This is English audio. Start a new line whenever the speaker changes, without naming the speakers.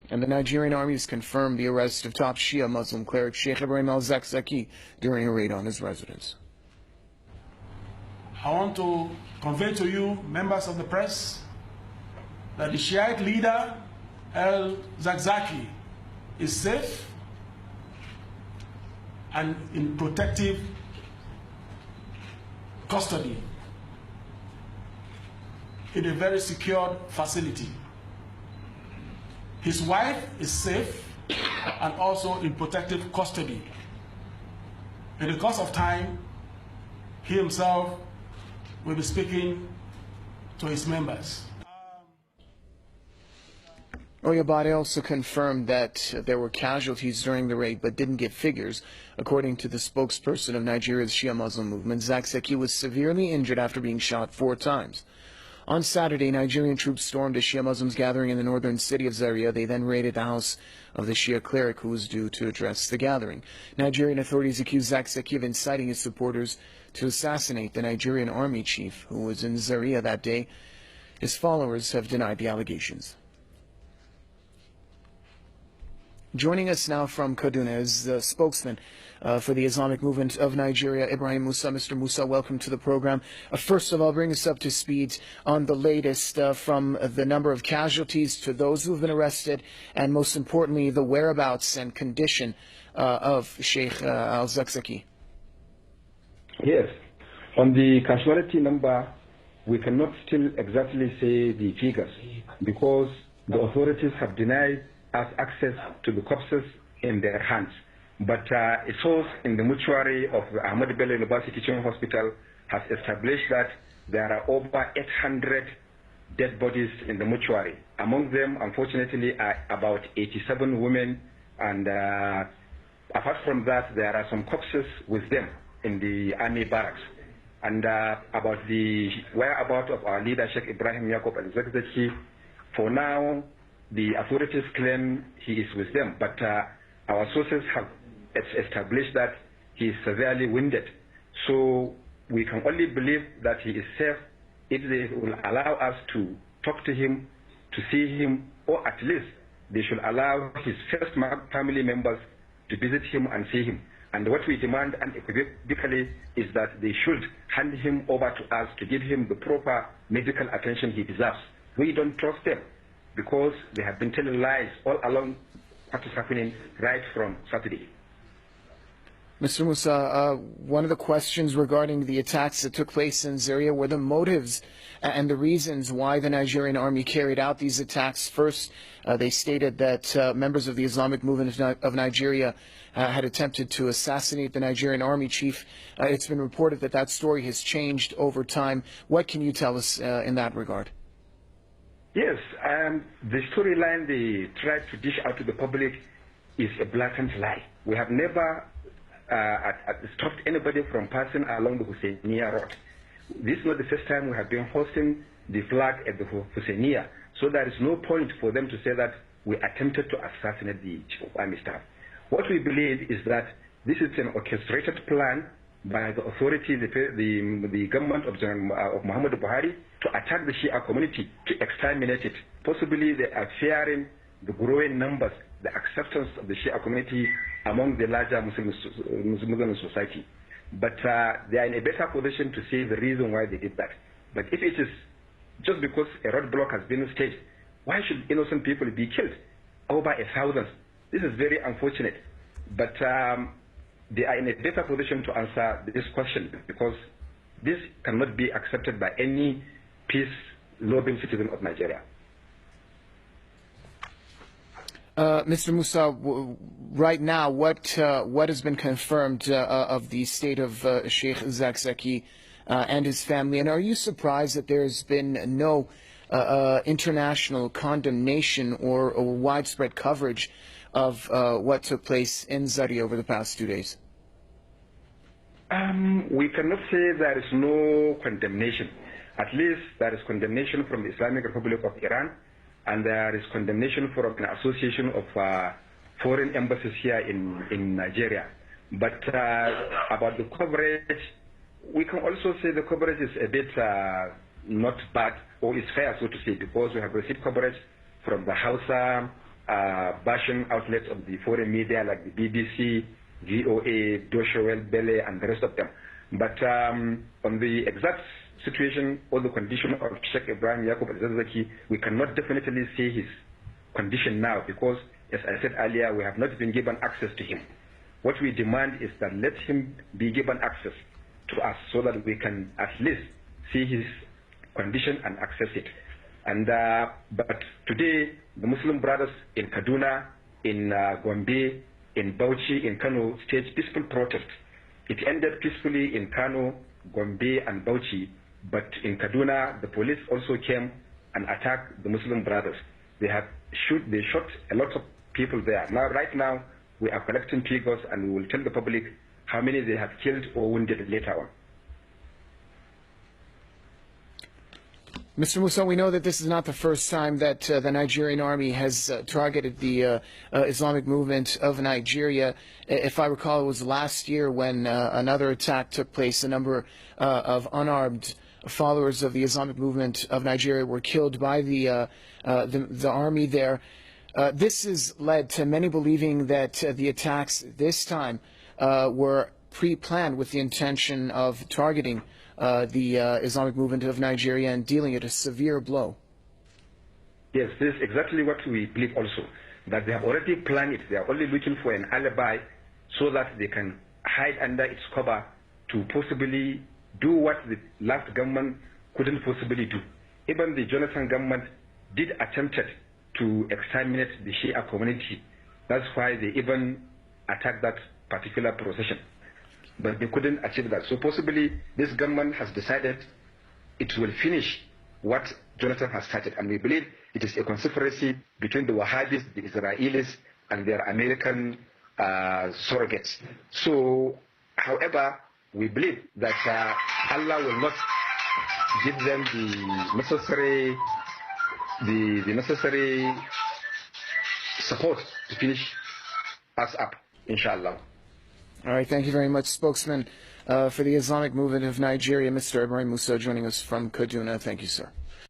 And the Nigerian army has confirmed the arrest of top Shia Muslim cleric Shiekh Zakzaki during a raid on his residence.
I want to convey to you, members of the press, that the Shiite leader, Zakzaki, is safe and in protective custody in a very secured facility. His wife is safe and also in protective custody. In the course of time, he himself will be speaking to his members.
Oyabade also confirmed that there were casualties during the raid but didn't give figures. According to the spokesperson of Nigeria's Shia Muslim movement, Zakzaki was severely injured after being shot 4 times. On Saturday, Nigerian troops stormed a Shia Muslims gathering in the northern city of Zaria. They then raided the house of the Shia cleric who was due to address the gathering. Nigerian authorities accused Zakzaki of inciting his supporters to assassinate the Nigerian army chief who was in Zaria that day. His followers have denied the allegations. Joining us now from Kaduna is the spokesman for the Islamic Movement of Nigeria, Ibrahim Musa. Mr. Musa, welcome to the program. First of all, bring us up to speed on the latest from the number of casualties to those who have been arrested, and most importantly, the whereabouts and condition of Sheikh Zakzaki.
Yes. On the casualty number, we cannot still exactly say the figures because the authorities have denied us access to the corpses in their hands. But a source in the mortuary of the Ahmad Bello University Teaching Hospital has established that there are over 800 dead bodies in the mortuary. Among them, unfortunately, are about 87 women, and apart from that, there are some corpses with them in the army barracks. And about the whereabouts of our leader, Sheikh Ibrahim Yaqub al-Zakzaki, for now, the authorities claim he is with them, but our sources have established that he is severely wounded. So we can only believe that he is safe if they will allow us to talk to him, to see him, or at least they should allow his first family members to visit him and see him. And what we demand unequivocally is that they should hand him over to us to give him the proper medical attention he deserves. We don't trust them because they have been telling lies all along what is happening right from Saturday.
Mr. Musa, one of the questions regarding the attacks that took place in Zaria were the motives and the reasons why the Nigerian army carried out these attacks. First, they stated that members of the Islamic Movement of Nigeria had attempted to assassinate the Nigerian army chief. It's been reported that that story has changed over time. What can you tell us in that regard?
Yes, the storyline they tried to dish out to the public is a blatant lie. We have never stopped anybody from passing along the Husseiniya road. This is not the first time we have been hosting the flag at the Husseiniya, so there is no point for them to say that we attempted to assassinate the chief of army staff. What we believe is that this is an orchestrated plan by the authority, the government of Muhammad Buhari, to attack the Shia community, to exterminate it. Possibly they are fearing the growing numbers, the acceptance of the Shia community among the larger Muslim society. But they are in a better position to say the reason why they did that. But if it is just because a roadblock has been staged, why should innocent people be killed? Over 1,000. This is very unfortunate. But they are in a better position to answer this question because this cannot be accepted by any peace-loving citizen of Nigeria.
Mr. Musa, right now, what has been confirmed of the state of Sheikh Zakzaki and his family? And are you surprised that there's been no international condemnation or widespread coverage of what took place in Zaria over the past 2 days?
We cannot say there is no condemnation. At least there is condemnation from the Islamic Republic of Iran, and there is condemnation from an association of foreign embassies here in Nigeria. But about the coverage, we can also say the coverage is a bit not bad, or is fair, so to say, because we have received coverage from the Hausa, bashing outlets of the foreign media like the BBC, VOA, Deutsche Welle, and the rest of them. But on the exact situation or the condition of Sheikh Ibrahim Yaqub Zakzaki, we cannot definitely see his condition now because, as I said earlier, we have not been given access to him. What we demand is that let him be given access to us so that we can at least see his condition and access it. And but today, the Muslim brothers in Kaduna, in Gombe, in Bauchi, in Kano staged peaceful protest. It ended peacefully in Kano, Gombe, and Bauchi, but in Kaduna, the police also came and attacked the Muslim brothers. They shot a lot of people there. Now, right now, we are collecting figures and we will tell the public how many they have killed or wounded later on.
Mr. Musa, we know that this is not the first time that the Nigerian army has targeted the Islamic movement of Nigeria. If I recall, it was last year when another attack took place. A number of unarmed followers of the Islamic movement of Nigeria were killed by the army there. This has led to many believing that the attacks this time were pre-planned with the intention of targeting the Islamic movement of Nigeria and dealing it a severe blow.
Yes, this is exactly what we believe also, that they have already planned it. They are only looking for an alibi so that they can hide under its cover to possibly do what the last government couldn't possibly do. Even the Jonathan government did attempt to exterminate the Shia community. That's why they even attacked that particular procession. But they couldn't achieve that. So possibly this government has decided it will finish what Jonathan has started. And we believe it is a conspiracy between the Wahhabis, the Israelis, and their American surrogates. So, however, we believe that Allah will not give them the necessary support to finish us up, inshallah.
All right, thank you very much, spokesman for the Islamic Movement of Nigeria, Mr. Ibrahim Musa, joining us from Kaduna. Thank you, sir.